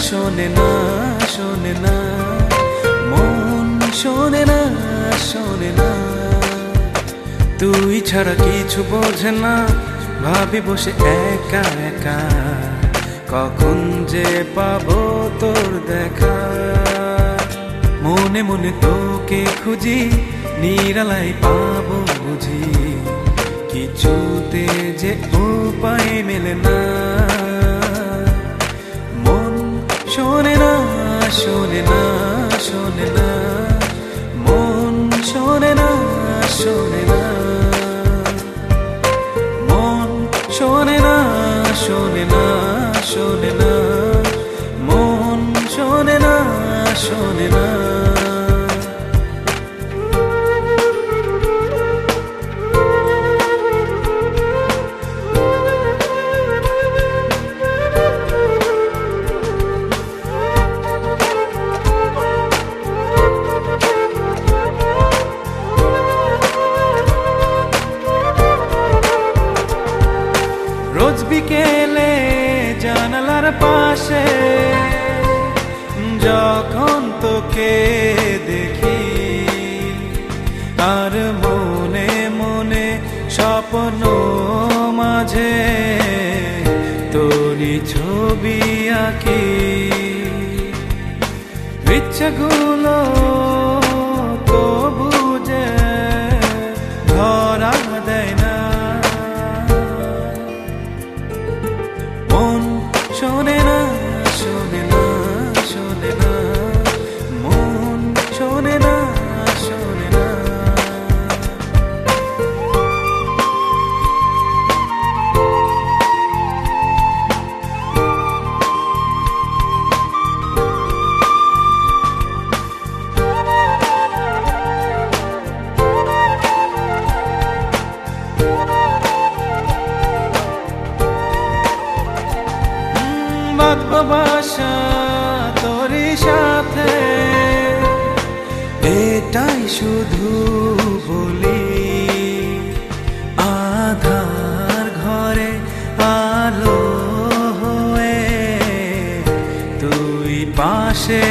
শোনে না, শোনে না, মন শোনে না, শোনে না। তুই ছাড়া কিছু বোঝে না, ভাবি বসে একা একা, কখন যে পাবো তোর দেখা। মনে মনে তোকে খুঁজি, নিরালাই পাবো বুঝি, কিছুতে যে উপায় মেলে না। মন শোনে না, শোনে না, শোনে না, মন শোনে না, শোনে না, মন শোনে না, শোনে না, শোনে না, মন শোনে না, শোনে না। রোজ বিকেলে জানালার পাশে যখন তোকে দেখি, আর মনে মনে স্বপ্ন মাঝে তোরই ছবি আঁকি। ইচ্ছেগুলো তবু যে ধরা দেয় না। মন শোনে না, শোনে না, শোনে না, মন শোনে না, শোনে না। বাসা তোরই সাথে, এটাই শুধু বলি। আধার ঘরে আলো হয়ে তুই পাশে